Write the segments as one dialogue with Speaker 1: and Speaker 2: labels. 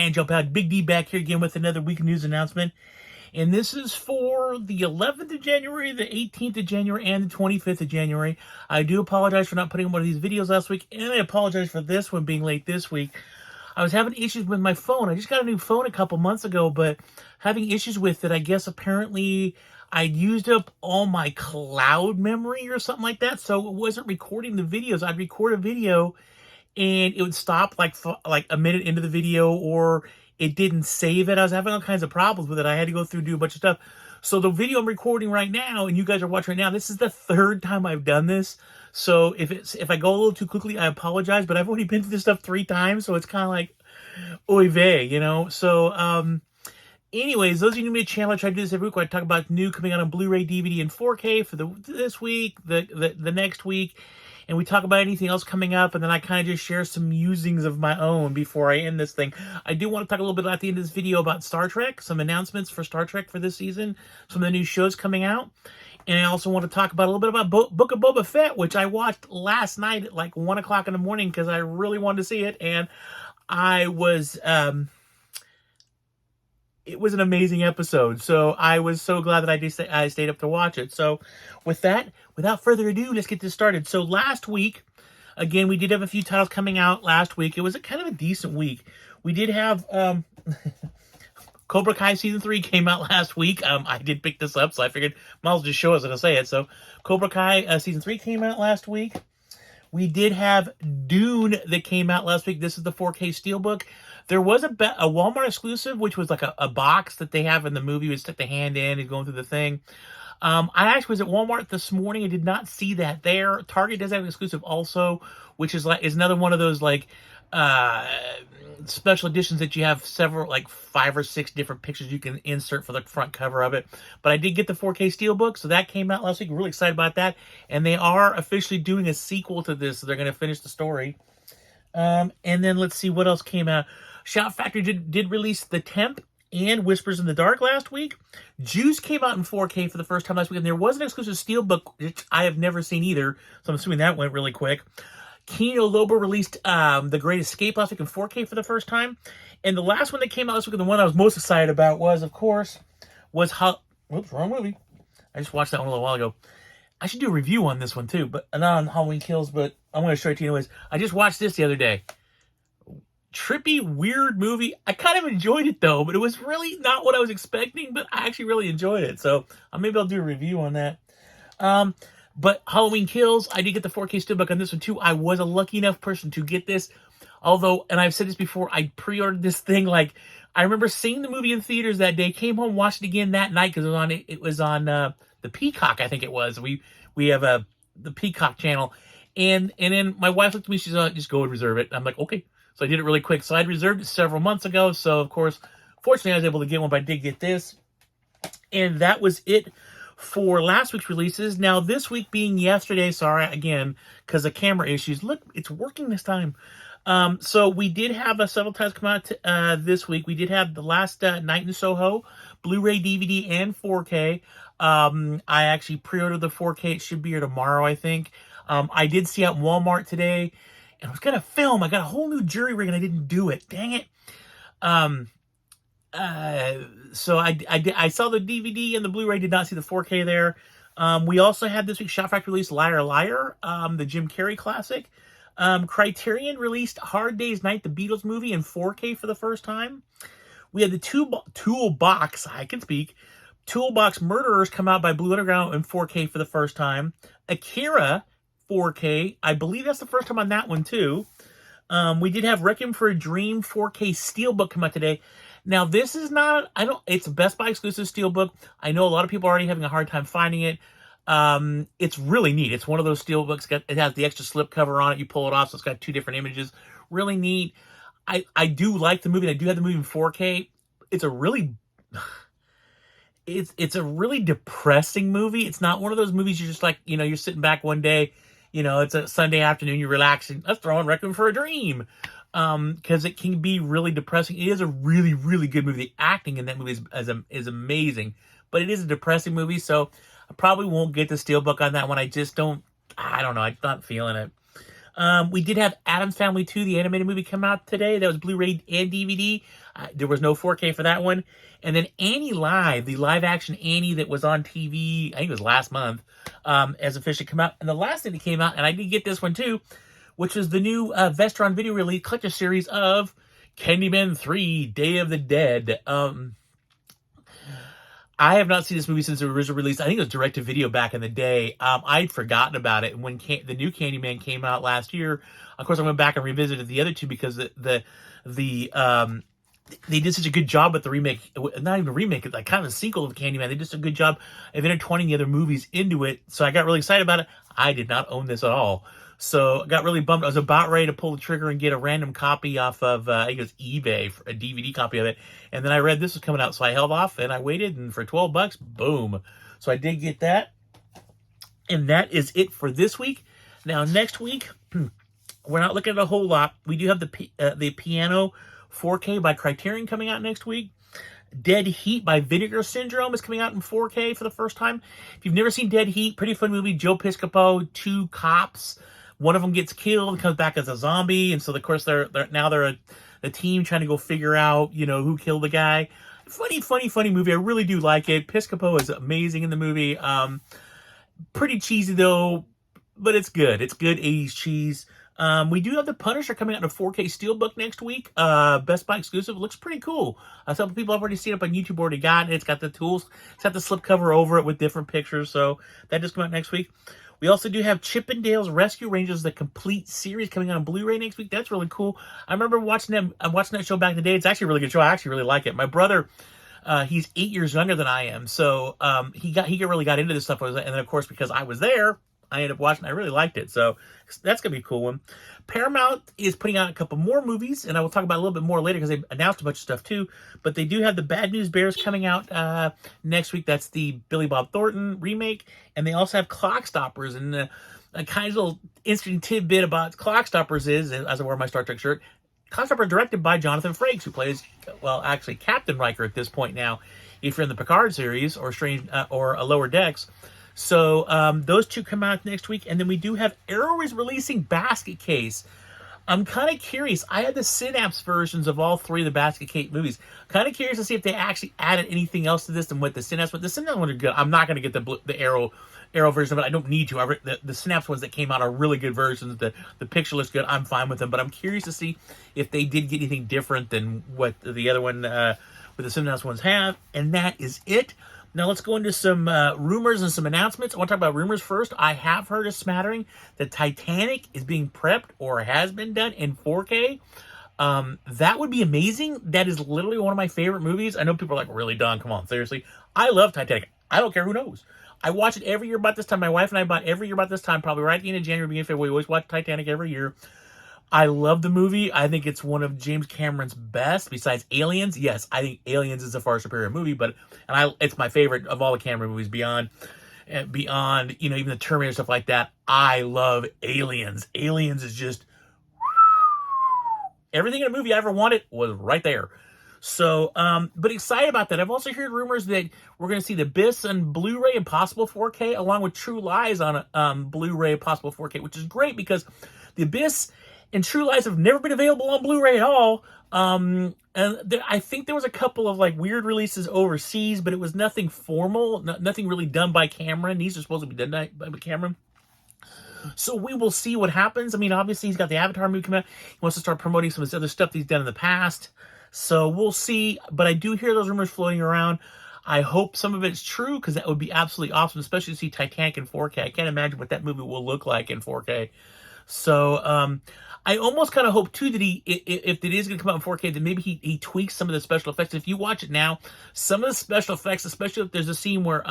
Speaker 1: fan jump out. Big D back here again with another week news announcement. And this is for the 11th of January, the 18th of January, and the 25th of January. I do apologize for not putting one of these videos last week, and I apologize for this one being late this week. I was having issues with my phone. I just got a new phone a couple months ago, but having issues with it, I guess apparently I'd used up all my cloud memory or something like that, so it wasn't recording the videos. I'd record a video, and it would stop like a minute into the video, or it didn't save it. I was having all kinds of problems with it. I had to go through and do a bunch of stuff. So the video I'm recording right now, and you guys are watching right now, this is the third time I've done this. So if I go a little too quickly, I apologize. But I've already been through this stuff 3 times, so it's kind of like, oy vey, you know? So, anyways, those of you new to the channel, I try to do this every week where I talk about new coming out on Blu-ray, DVD, and 4K for this week, the next week. And we talk about anything else coming up, and then I kind of just share some musings of my own before I end this thing. I do want to talk a little bit at the end of this video about Star Trek, some announcements for Star Trek for this season, some of the new shows coming out. And I also want to talk about a little bit about Book of Boba Fett, which I watched last night at like 1 o'clock in the morning because I really wanted to see it. And I was... it was an amazing episode, so I was so glad that I stayed up to watch it. So with that, without further ado, let's get this started. So last week, again, we did have a few titles coming out last week. It was a kind of a decent week. We did have Cobra Kai Season 3 came out last week. I did pick this up, so I figured might as well just show us how to say it. So Cobra Kai Season 3 came out last week. We did have Dune that came out last week. This is the 4K Steelbook. There was a Walmart exclusive, which was like a box that they have in the movie. You would stick the hand in and going through the thing. I actually was at Walmart this morning. I did not see that there. Target does have an exclusive also, which is another one of those special editions that you have several, like 5 or 6 different pictures you can insert for the front cover of it. But I did get the 4K Steelbook, so that came out last week. Really excited about that. And they are officially doing a sequel to this, so they're going to finish the story. And then let's see what else came out. Shout Factory did release The Temp and Whispers in the Dark last week. Juice came out in 4K for the first time last week, and there was an exclusive Steelbook, which I have never seen either, so I'm assuming that went really quick. Kino Lorber released The Great Escape last week in 4K for the first time. And the last one that came out last week, and the one I was most excited about was, of course, whoops, wrong movie. I just watched that one a little while ago. I should do a review on this one, too, but not on Halloween Kills, but I'm going to show it to you anyways. I just watched this the other day. Trippy, weird movie. I kind of enjoyed it, though, but it was really not what I was expecting, but I actually really enjoyed it. So maybe I'll do a review on that. But Halloween Kills, I did get the 4K Steelbook on this one, too. I was a lucky enough person to get this. Although, and I've said this before, I pre-ordered this thing. I remember seeing the movie in theaters that day, came home, watched it again that night, because it was on the Peacock, I think it was. We have the Peacock channel. And then my wife looked at me, she's like, just go and reserve it. I'm like, okay. So I did it really quick. So I'd reserved it several months ago. So, of course, fortunately, I was able to get one, but I did get this. And that was it for last week's releases. Now, this week being yesterday, sorry, again, because of camera issues. Look, it's working this time. So we did have several titles come out this week. We did have The Last Night in Soho, Blu-ray, DVD, and 4K. I actually pre-ordered the 4K. It should be here tomorrow, I think. I did see out Walmart today. And I was going to film. I got a whole new jury rig and I didn't do it. Dang it. So I saw the DVD and the Blu-ray, did not see the 4K there. We also had this week's Shout Factory release Liar Liar, the Jim Carrey classic. Criterion released Hard Day's Night, the Beatles movie, in 4K for the first time. We had the Toolbox, I can speak, Toolbox Murderers come out by Blue Underground in 4K for the first time. Akira 4K. I believe that's the first time on that one, too. We did have Requiem for a Dream 4K Steelbook come out today. Now, this is not, it's a Best Buy exclusive Steelbook. I know a lot of people are already having a hard time finding it. It's really neat. It's one of those Steelbooks. It has the extra slip cover on it. You pull it off, so it's got 2 different images. Really neat. I do like the movie. I do have the movie in 4K. It's a really... It's a really depressing movie. It's not one of those movies you're just like, you're sitting back one day, it's a Sunday afternoon, you're relaxing. Let's throw on Requiem for a Dream. Because it can be really depressing. It is a really, really good movie. The acting in that movie is amazing. But it is a depressing movie, so I probably won't get the Steelbook on that one. I don't know. I'm not feeling it. We did have Addams Family 2, the animated movie, come out today. That was Blu-ray and DVD. There was no 4K for that one. And then Annie Live, the live action Annie that was on TV, I think it was last month, has officially come out. And the last thing that came out, and I did get this one too, which was the new Vestron video release collector series of Candyman 3, Day of the Dead. I have not seen this movie since the original release. I think it was direct-to-video back in the day. I'd forgotten about it. When the new Candyman came out last year, of course, I went back and revisited the other two because they did such a good job with the remake, not even a remake, like kind of a sequel of Candyman. They did such a good job of intertwining the other movies into it. So I got really excited about it. I did not own this at all. So I got really bummed. I was about ready to pull the trigger and get a random copy off of, I think it was eBay, for a DVD copy of it. And then I read this was coming out, so I held off and I waited, and for $12, boom. So I did get that. And that is it for this week. Now, next week, we're not looking at a whole lot. We do have the Piano 4K by Criterion coming out next week. Dead Heat by Vinegar Syndrome is coming out in 4K for the first time. If you've never seen Dead Heat, pretty fun movie. Joe Piscopo, two cops. One of them gets killed and comes back as a zombie. And so, of course, they're a team trying to go figure out, who killed the guy. Funny movie. I really do like it. Piscopo is amazing in the movie. Pretty cheesy, though, but it's good. It's good 80s cheese. We do have The Punisher coming out in a 4K Steelbook next week. Best Buy exclusive. It looks pretty cool. Some people have already seen it on YouTube, already got it. It's got the tools. It's got the slipcover over it with different pictures. So that just come out next week. We also do have Chippendale's Rescue Rangers, the complete series, coming out on Blu-ray next week. That's really cool. I remember watching that show back in the day. It's actually a really good show. I actually really like it. My brother, he's 8 years younger than I am, so he really got into this stuff. And then, of course, because I was there, I ended up watching. I really liked it, so that's gonna be a cool one. Paramount is putting out a couple more movies, and I will talk about it a little bit more later because they announced a bunch of stuff too. But they do have the Bad News Bears coming out next week. That's the Billy Bob Thornton remake, and they also have Clock Stoppers. And a kind of little interesting tidbit about Clock Stoppers is, as I wear my Star Trek shirt, Clock Stoppers directed by Jonathan Frakes, who plays, well, actually Captain Riker at this point now, if you're in the Picard series or a Lower Decks. So those two come out next week. And then we do have Arrow is releasing Basket Case. I'm kind of curious. I had the Synapse versions of all three of the Basket Case movies. Kind of curious to see if they actually added anything else to this than what the Synapse. But the Synapse ones are good. I'm not going to get the Arrow version of it. I don't need to. The Synapse ones that came out are really good versions. The picture looks good. I'm fine with them. But I'm curious to see if they did get anything different than what the other one with the Synapse ones have. And that is it. Now let's go into some rumors and some announcements. I want to talk about rumors first. I have heard a smattering that Titanic is being prepped or has been done in 4K. That would be amazing. That is literally one of my favorite movies. I know people are like, really, Don? Come on, seriously. I love Titanic. I don't care who knows. I watch it every year about this time. My wife and I bought every year about this time, probably right at the end of January, beginning of February. We always watch Titanic every year. I love the movie. I think it's one of James Cameron's best, besides Aliens. Yes, I think Aliens is a far superior movie, it's my favorite of all the Cameron movies beyond, even the Terminator, stuff like that. I love Aliens. Aliens is just, everything in a movie I ever wanted was right there. So, but excited about that. I've also heard rumors that we're going to see The Abyss on Blu-ray and possible 4K, along with True Lies on Blu-ray and possible 4K, which is great because The Abyss and True Lies have never been available on Blu-ray at all. And I think there was a couple of weird releases overseas, but it was nothing formal, nothing really done by Cameron. These are supposed to be done by Cameron. So we will see what happens. I mean, obviously he's got the Avatar movie coming out. He wants to start promoting some of his other stuff he's done in the past. So we'll see. But I do hear those rumors floating around. I hope some of it's true because that would be absolutely awesome, especially to see Titanic in 4K. I can't imagine what that movie will look like in 4K. So I almost kind of hope, too, that if it is going to come out in 4K, that maybe he tweaks some of the special effects. If you watch it now, some of the special effects, especially if there's a scene where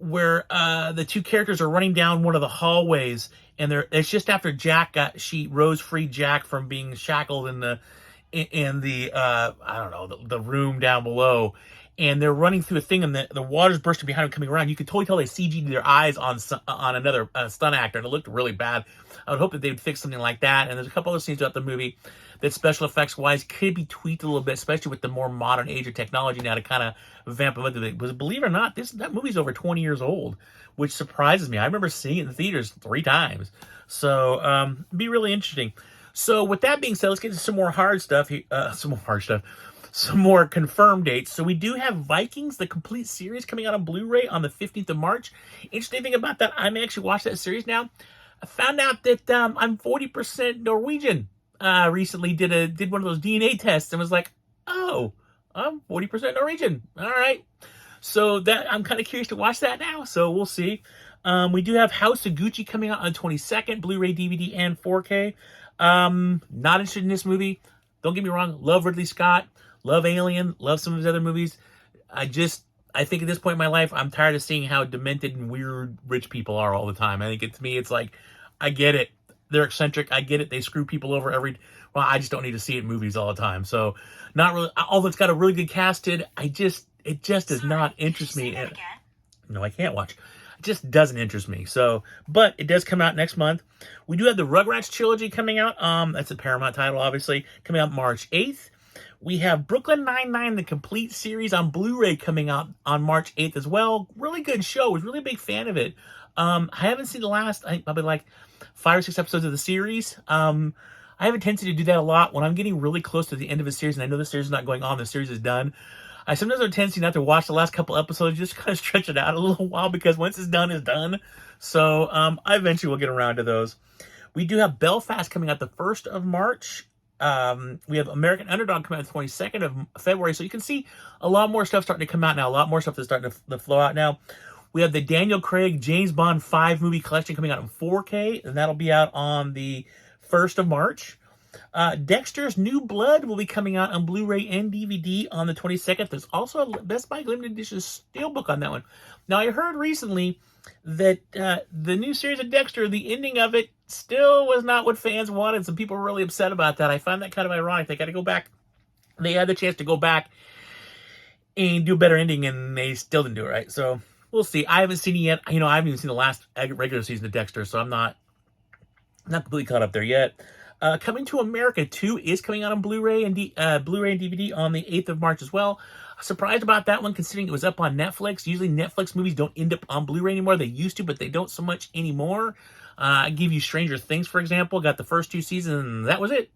Speaker 1: the two characters are running down one of the hallways, and it's just after Rose freed Jack from being shackled in the the room down below, and they're running through a thing, and the water's bursting behind them coming around. You could totally tell they CG'd their eyes on another stunt actor, and it looked really bad. I would hope that they would fix something like that. And there's a couple other scenes throughout the movie that special effects wise could be tweaked a little bit, especially with the more modern age of technology now to kind of vamp them up. Because believe it or not, that movie's over 20 years old, which surprises me. I remember seeing it in the theaters 3 times. So it'd be really interesting. So with that being said, let's get to some more hard stuff. Some more confirmed dates. So we do have Vikings, the complete series, coming out on Blu-ray on the 15th of March. Interesting thing about that, I'm actually watched that series now. I found out that I'm 40% Norwegian. Recently did one of those DNA tests and was like, oh, I'm 40% Norwegian. All right. So that I'm kind of curious to watch that now. So we'll see. We do have House of Gucci coming out on the 22nd, Blu-ray, DVD, and 4K. Not interested in this movie. Don't get me wrong. Love Ridley Scott. Love Alien. Love some of his other movies. I think at this point in my life, I'm tired of seeing how demented and weird rich people are all the time. I think to me, it's like, I get it. They're eccentric. I get it. They screw people over well, I just don't need to see it in movies all the time. So not really, although it's got a really good casted, it just does not interest me. No, I can't watch. It just doesn't interest me. So, but it does come out next month. We do have the Rugrats Trilogy coming out. That's a Paramount title, obviously, coming out March 8th. We have Brooklyn Nine-Nine, the complete series on Blu-ray coming out on March 8th as well. Really good show. I was really a big fan of it. I haven't seen the last, I think probably like 5 or 6 episodes of the series. I have a tendency to do that a lot when I'm getting really close to the end of a series and I know the series is not going on, the series is done. I sometimes have a tendency not to watch the last couple episodes, just kind of stretch it out a little while because once it's done, it's done. So I eventually will get around to those. We do have Belfast coming out the 1st of March. We have American Underdog coming out the 22nd of February. So you can see a lot more stuff starting to come out now. A lot more stuff that's starting to flow out now. We have the Daniel Craig James Bond 5 movie collection coming out in 4K, and that'll be out on the 1st of March. Dexter's New Blood will be coming out on Blu-ray and DVD on the 22nd. There's also a Best Buy limited edition steelbook on that one. Now, I heard recently that the new series of Dexter, the ending of it, still was not what fans wanted. Some people were really upset about that. I find that kind of ironic. They got to go back. They had the chance to go back and do a better ending, and they still didn't do it right. So we'll see. I haven't seen it yet. You know, I haven't even seen the last regular season of Dexter, so I'm not completely caught up there yet. Coming to America 2 is coming out on Blu-ray and DVD on the 8th of March as well. Surprised about that one, considering it was up on Netflix. Usually Netflix movies don't end up on Blu-ray anymore. They used to, but they don't so much anymore. I give you Stranger Things, for example. Got the first 2 seasons, and that was it.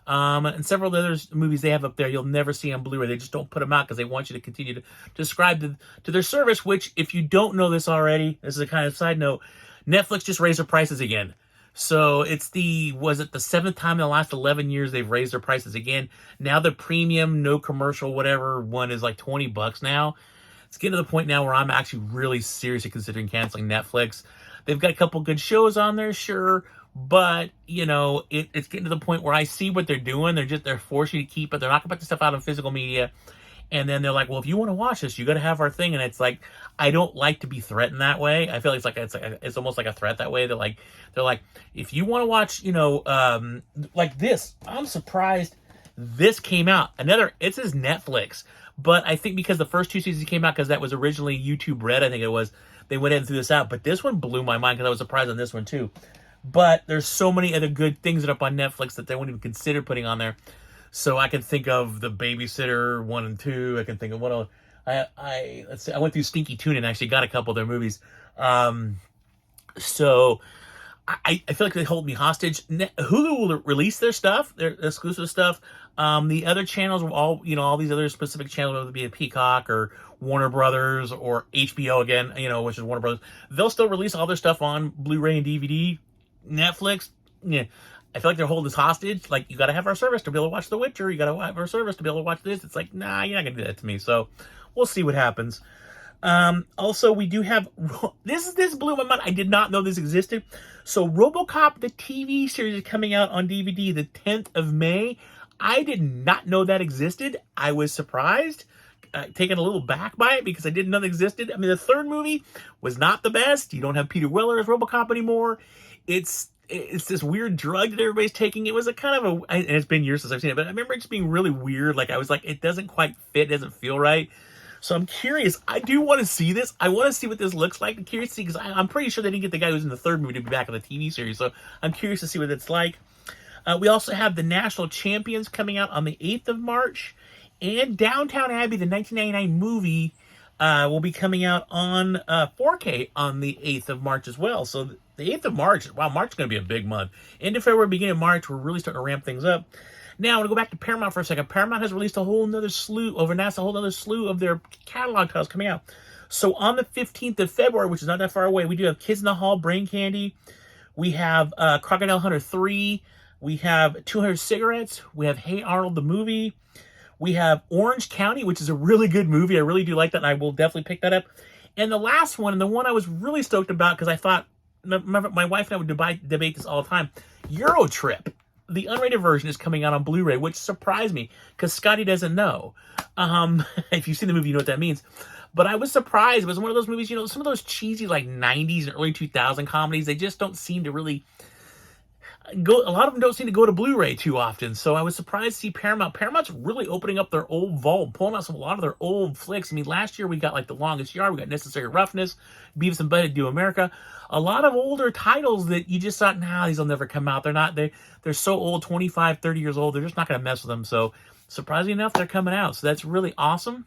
Speaker 1: And several other movies they have up there you'll never see on Blu-ray. They just don't put them out because they want you to continue to subscribe to their service, which, if you don't know this already, this is a kind of side note, Netflix just raised their prices again. So it's the 7th time in the last 11 years they've raised their prices again. Now the premium, no commercial, whatever one is like $20 now. It's getting to the point now where I'm actually really seriously considering canceling Netflix. They've got a couple good shows on there, sure, but you know, it's getting to the point where I see what they're doing. They're forcing you to keep it. They're not going to put the stuff out on physical media. And then they're like, well, if you want to watch this, you got to have our thing. And it's like, I don't like to be threatened that way. I feel like it's almost like a threat that way. They're like, if you want to watch, you know, like this, I'm surprised this came out. It says Netflix, but I think because the first 2 seasons came out, because that was originally YouTube Red, I think it was, they went ahead and threw this out. But this one blew my mind because I was surprised on this one too. But there's so many other good things that are up on Netflix that they won't even consider putting on there. So I can think of The Babysitter 1 and 2. I can think of what else. Let's see. I went through Stinky Tuna and actually got a couple of their movies. So I feel like they hold me hostage. Hulu will release their stuff, their exclusive stuff. The other channels will all these other specific channels, whether it be a Peacock or Warner Brothers or HBO again, which is Warner Brothers. They'll still release all their stuff on Blu-ray and DVD. Netflix, yeah. I feel like they're holding us hostage. Like, you got to have our service to be able to watch The Witcher. You got to have our service to be able to watch this. It's like, nah, you're not going to do that to me. So we'll see what happens. Also, we do have, this blew my mind. I did not know this existed. So Robocop, the TV series, is coming out on DVD the 10th of May. I did not know that existed. I was surprised, taken a little back by it because I didn't know that existed. I mean, the third movie was not the best. You don't have Peter Weller as Robocop anymore. It's this weird drug that everybody's taking. It was a kind of and it's been years since I've seen it, but I remember it just being really weird. Like, I was like, it doesn't quite fit, it doesn't feel right. So I'm curious. I do want to see this. I want to see what this looks like. I'm curious to see, because I'm pretty sure they didn't get the guy who's in the third movie to be back in the TV series. So I'm curious to see what it's like. We also have The National Champions coming out on the 8th of March. And Downtown Abbey, the 1999 movie, will be coming out on 4K on the 8th of March as well. So the 8th of March, wow, March is going to be a big month. End of February, beginning of March, we're really starting to ramp things up. Now, I want to go back to Paramount for a second. Paramount has released a whole nother slew of their catalog titles coming out. So on the 15th of February, which is not that far away, we do have Kids in the Hall, Brain Candy. We have Crocodile Hunter 3. We have 200 Cigarettes. We have Hey Arnold the Movie. We have Orange County, which is a really good movie. I really do like that, and I will definitely pick that up. And the last one, and the one I was really stoked about, because I thought, my wife and I would debate this all the time, Euro Trip. The unrated version is coming out on Blu-ray, which surprised me, because Scotty doesn't know. If you've seen the movie, you know what that means. But I was surprised. It was one of those movies, you know, some of those cheesy, like, 90s and early 2000 comedies, they just don't seem to really go, a lot of them don't seem to go to Blu-ray too often. So I was surprised to see Paramount's really opening up their old vault, pulling out a lot of their old flicks. I mean, last year we got like The Longest Yard, we got Necessary Roughness, Beavis and Butthead Do America, a lot of older titles that you just thought, nah, these will never come out. They're so old, 25, 30 years old, they're just not going to mess with them. So surprisingly enough, they're coming out. So that's really awesome.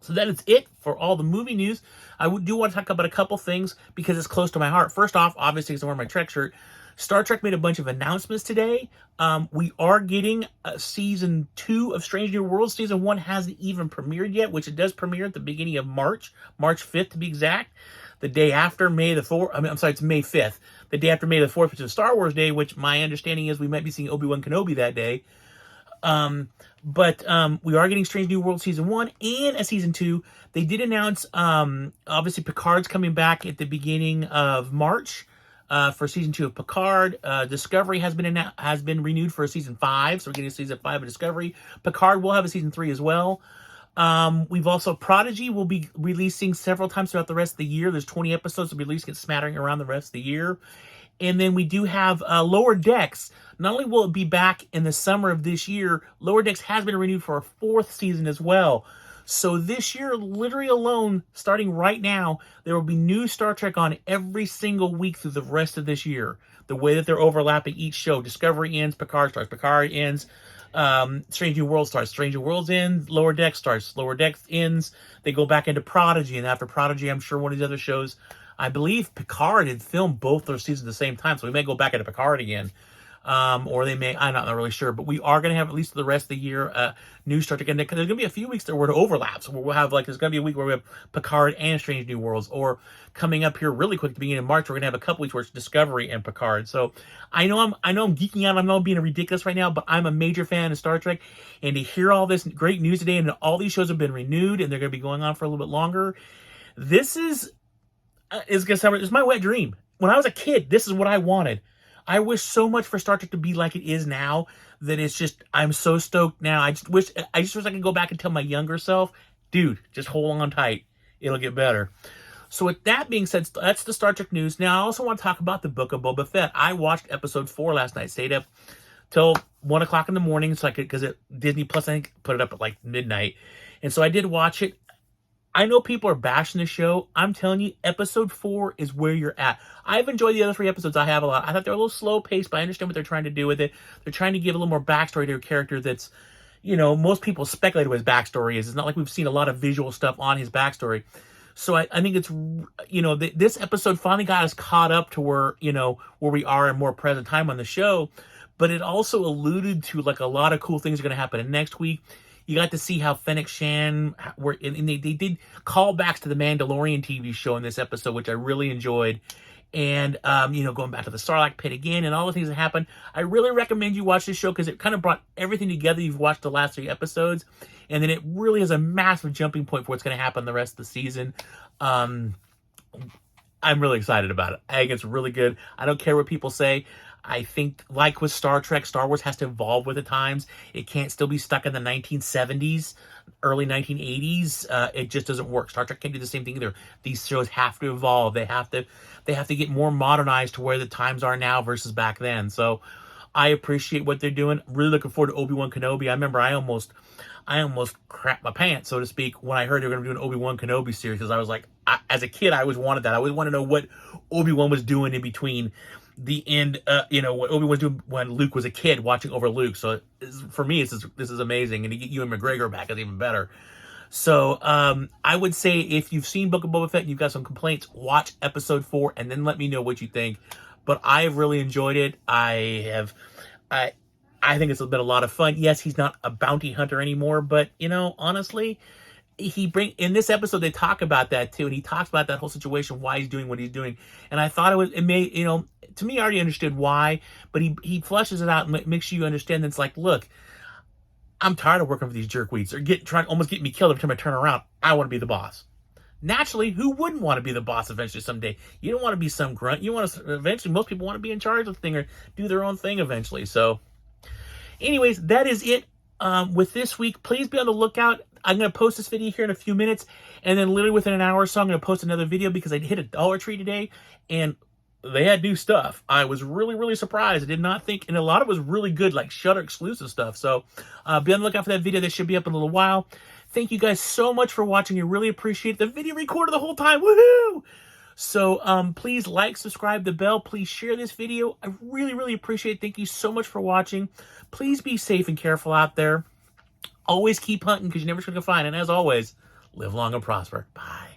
Speaker 1: So that is it for all the movie news. I do want to talk about a couple things because it's close to my heart. First off, obviously, because I'm wearing my Trek shirt, Star Trek made a bunch of announcements today. We are getting season 2 of Strange New Worlds. Season 1 hasn't even premiered yet, which it does premiere at the beginning of March 5th to be exact. The day after May the 4th, it's May 5th. The day after May the 4th, which is Star Wars Day, which my understanding is we might be seeing Obi-Wan Kenobi that day. But we are getting Strange New World Season 1 and a Season 2. They did announce, obviously, Picard's coming back at the beginning of March for Season 2 of Picard. Discovery has been renewed for a Season 5, so we're getting a Season 5 of Discovery. Picard will have a Season 3 as well. We've also, Prodigy will be releasing several times throughout the rest of the year. There's 20 episodes to be released, get smattering around the rest of the year. And then we do have Lower Decks. Not only will it be back in the summer of this year, Lower Decks has been renewed for a 4th season as well. So this year, literally alone, starting right now, there will be new Star Trek on every single week through the rest of this year. The way that they're overlapping each show. Discovery ends, Picard starts. Picard ends, Strange New Worlds starts. Strange New Worlds ends, Lower Decks starts. Lower Decks ends, they go back into Prodigy. And after Prodigy, I'm sure one of these other shows, I believe Picard had filmed both those seasons at the same time, so we may go back into Picard again. Or they may, I'm not really sure, but we are going to have at least the rest of the year new Star Trek. And there's going to be a few weeks there where it overlaps. Where we'll have there's going to be a week where we have Picard and Strange New Worlds. Or coming up here really quick at the beginning of March, we're going to have a couple weeks where it's Discovery and Picard. So I know I'm geeking out. I know I'm being ridiculous right now, but I'm a major fan of Star Trek. And to hear all this great news today, and all these shows have been renewed, and they're going to be going on for a little bit longer. This is going to sound, it's my wet dream. When I was a kid, this is what I wanted. I wish so much for Star Trek to be like it is now that it's just, I'm so stoked now. I just wish I could go back and tell my younger self, dude, just hold on tight. It'll get better. So with that being said, that's the Star Trek news. Now, I also want to talk about the Book of Boba Fett. I watched episode 4 last night. Stayed up till 1 o'clock in the morning so I could, because Disney Plus, I think, put it up at like midnight. And so I did watch it. I know people are bashing the show. I'm telling you, episode 4 is where you're at. I've enjoyed the other 3 episodes. I have a lot. I thought they were a little slow paced, but I understand what they're trying to do with it. They're trying to give a little more backstory to a character that's, you know, most people speculate what his backstory is. It's not like we've seen a lot of visual stuff on his backstory. So I think it's, you know, this episode finally got us caught up to where, you know, where we are in more present time on the show. But it also alluded to like a lot of cool things are going to happen in next week. You got to see how Fennec Shan were, and they did callbacks to the Mandalorian TV show in this episode, which I really enjoyed. And, you know, going back to the Sarlacc pit again and all the things that happened. I really recommend you watch this show because it kind of brought everything together. You've watched the last 3 episodes, and then it really is a massive jumping point for what's going to happen the rest of the season. I'm really excited about it. I think it's really good. I don't care what people say. I think, like with Star Trek, Star Wars has to evolve with the times. It can't still be stuck in the 1970s, early 1980s. It just doesn't work. Star Trek can't do the same thing either. These shows have to evolve. They have to get more modernized to where the times are now versus back then. So I appreciate what they're doing. Really looking forward to Obi-Wan Kenobi. I remember I almost crapped my pants, so to speak, when I heard they were going to do an Obi-Wan Kenobi series, because I was like, as a kid, I always wanted that. I always wanted to know what Obi-Wan was doing in between the end, you know, what Obi-Wan was doing when Luke was a kid watching over Luke. So for me, this is amazing. And to get Ewan McGregor back is even better. So I would say if you've seen Book of Boba Fett and you've got some complaints, watch episode 4 and then let me know what you think. But I've really enjoyed it. I think it's been a lot of fun. Yes, he's not a bounty hunter anymore, but you know, honestly, in this episode they talk about that too, and he talks about that whole situation, why he's doing what he's doing. And I thought it made, you know, to me, I already understood why, but he flushes it out and makes you understand that it's like, look, I'm tired of working for these jerkweeds. They're trying to almost get me killed every time I turn around. I want to be the boss. Naturally, who wouldn't want to be the boss eventually someday? You don't want to be some grunt. You want to eventually, most people want to be in charge of the thing or do their own thing eventually. So anyways, that is it with this week. Please be on the lookout. I'm going to post this video here in a few minutes, and then literally within an hour or so, I'm going to post another video because I hit a Dollar Tree today, and they had new stuff. I was really, really surprised. I did not think, and a lot of it was really good, like Shudder exclusive stuff. So be on the lookout for that video. That should be up in a little while. Thank you guys so much for watching. I really appreciate it. The video recorded the whole time. Woohoo! So please like, subscribe, the bell. Please share this video. I really, really appreciate it. Thank you so much for watching. Please be safe and careful out there. Always keep hunting because you never know what you're going to find. And as always, live long and prosper. Bye.